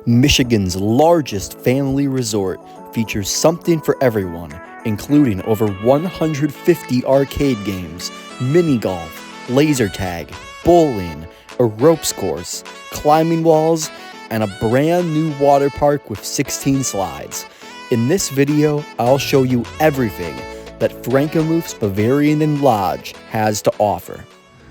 Michigan's largest family resort features something for everyone, including over 150 arcade games, mini golf, laser tag, bowling, a ropes course, climbing walls, and a brand new water park with 16 slides. In this video, I'll show you everything that Frankenmuth's Bavarian Inn Lodge has to offer.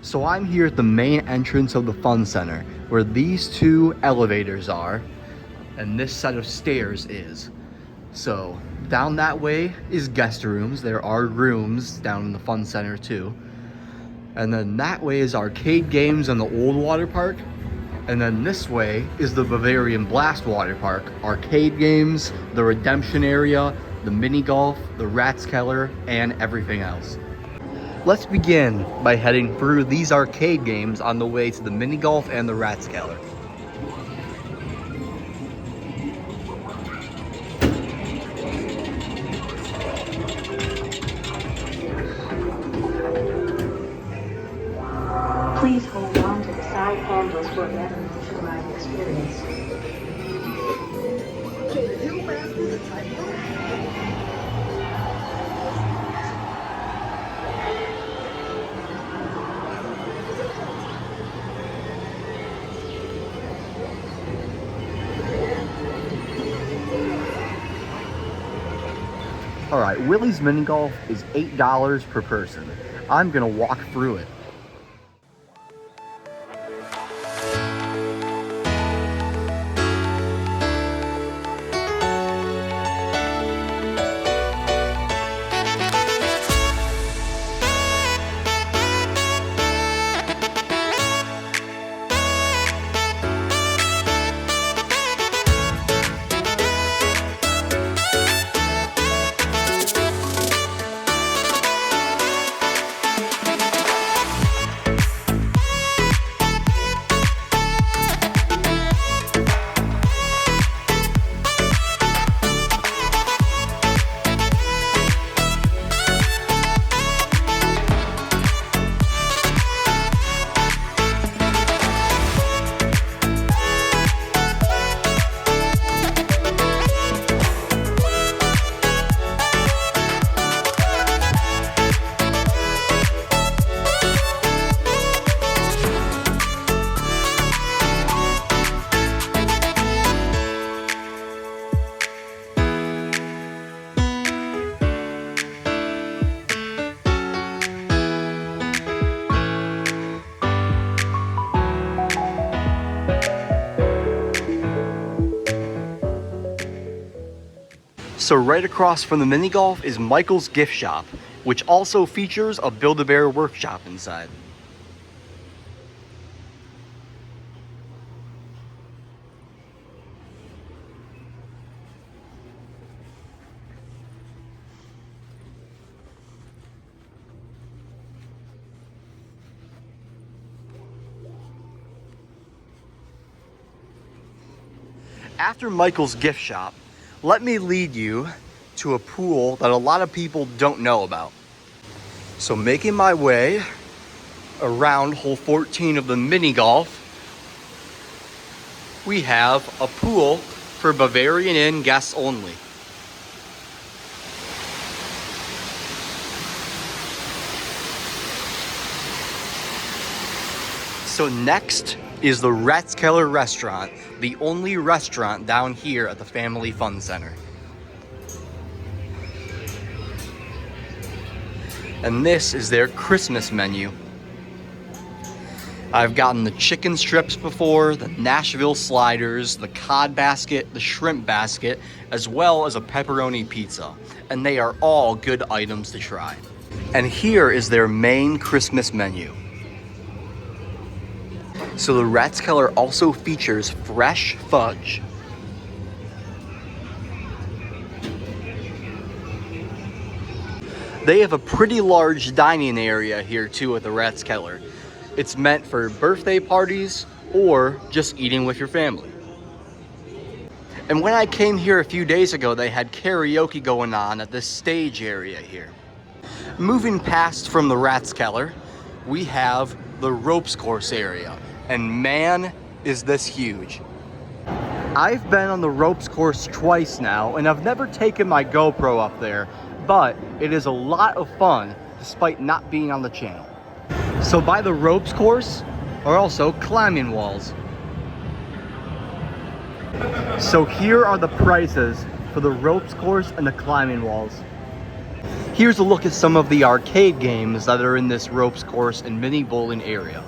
So I'm here at the main entrance of the Fun Center, where these two elevators are, and this set of stairs is. So down that way is guest rooms. There are rooms down in the Fun Center too. And then that way is arcade games in the old water park. And then this way is the Bavarian Blast Waterpark, arcade games, the redemption area, the mini golf, the Ratskeller, and everything else. Let's begin by heading through these arcade games on the way to the mini golf and the Ratskeller. Please hold on to the side handles for a better visualized experience. All right, Willy's mini golf is $8 per person. I'm gonna walk through it. So right across from the mini golf is Michael's gift shop, which also features a Build-A-Bear workshop inside. After Michael's gift shop, let me lead you to a pool that a lot of people don't know about. So making my way around hole 14 of the mini golf, we have a pool for Bavarian Inn guests only. So next is the Ratskeller Restaurant, the only restaurant down here at the Family Fun Center. And this is their Christmas menu. I've gotten the chicken strips before, the Nashville sliders, the cod basket, the shrimp basket, as well as a pepperoni pizza. And they are all good items to try. And here is their main Christmas menu. So the Ratskeller also features fresh fudge. They have a pretty large dining area here too at the Ratskeller. It's meant for birthday parties or just eating with your family. And when I came here a few days ago, they had karaoke going on at this stage area here. Moving past from the Ratskeller, we have the ropes course area. And man, is this huge. I've been on the ropes course twice now, and I've never taken my GoPro up there, but it is a lot of fun despite not being on the channel. So by the ropes course are also climbing walls. So here are the prices for the ropes course and the climbing walls. Here's a look at some of the arcade games that are in this ropes course and mini bowling area.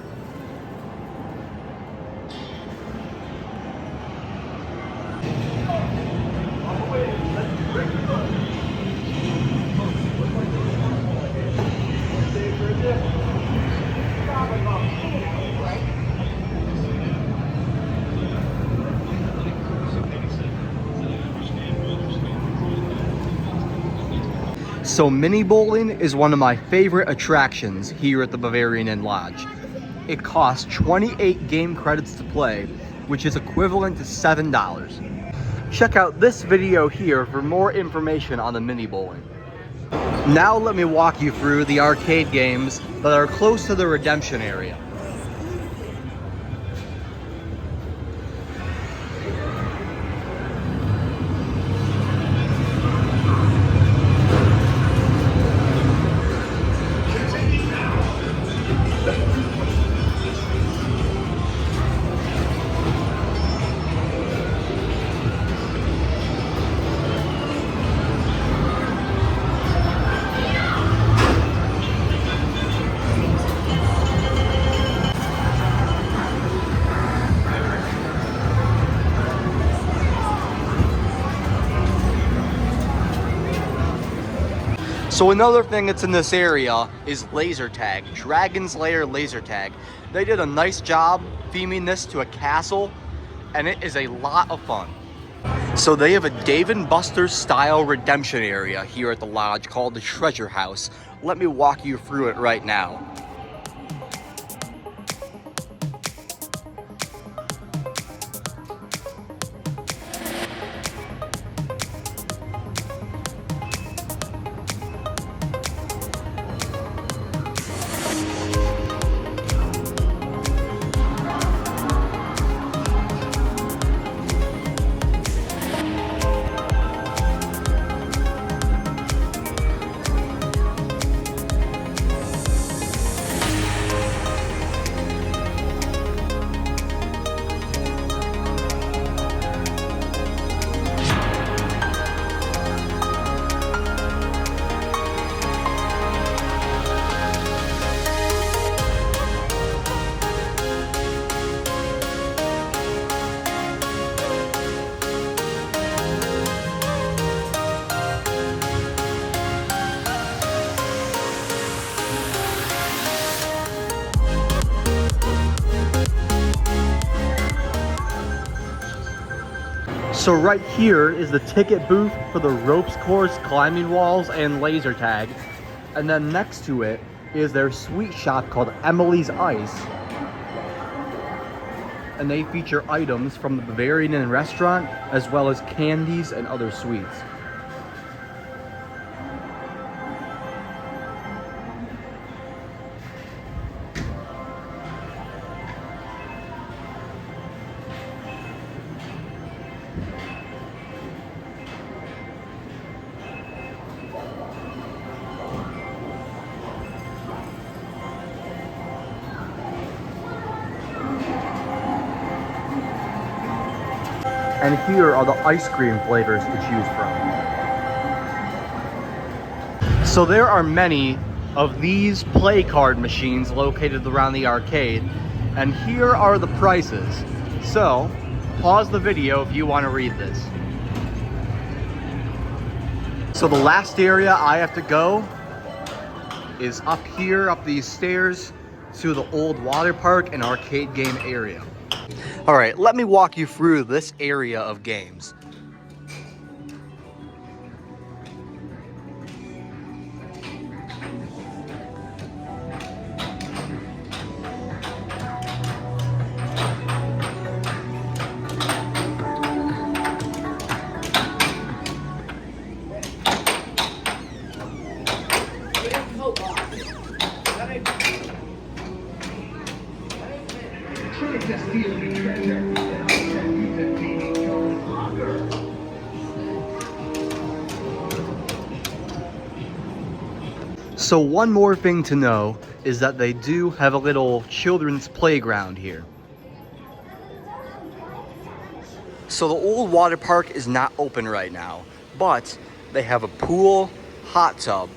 So mini bowling is one of my favorite attractions here at the Bavarian Inn Lodge. It costs 28 game credits to play, which is equivalent to $7. Check out this video here for more information on the mini bowling. Now let me walk you through the arcade games that are close to the redemption area. So another thing that's in this area is laser tag, Dragon's Lair laser tag. They did a nice job theming this to a castle, and it is a lot of fun. So they have a Dave & Buster's style redemption area here at the lodge called the Treasure House. Let me walk you through it right now. So right here is the ticket booth for the ropes course, climbing walls, and laser tag. And then next to it is their sweet shop called Emilie's Ice. And they feature items from the Bavarian Inn Restaurant, as well as candies and other sweets. And here are the ice cream flavors to choose from. So there are many of these play card machines located around the arcade, and here are the prices. So pause the video if you want to read this. So the last area I have to go is up here, up these stairs to the old water park and arcade game area. All right, let me walk you through this area of games. So one more thing to know is that they do have a little children's playground here. So the old water park is not open right now, but they have a pool, hot tub,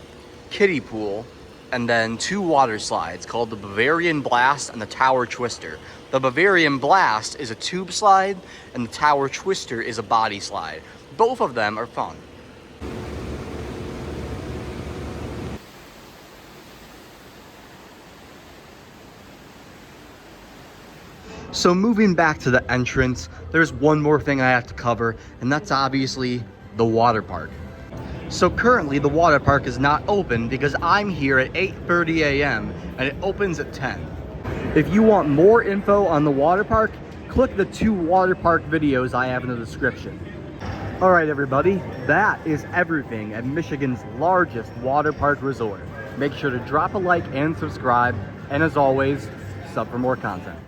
kiddie pool, and then 2 water slides called the Bavarian Blast and the Tower Twister. The Bavarian Blast is a tube slide and the Tower Twister is a body slide. Both of them are fun. So moving back to the entrance, there's one more thing I have to cover, and that's obviously the water park. So currently the water park is not open because I'm here at 8:30 a.m. and it opens at 10. If you want more info on the water park, click the 2 water park videos I have in the description. All right, everybody, that is everything at Michigan's largest water park resort. Make sure to drop a like and subscribe, and as always, sub for more content.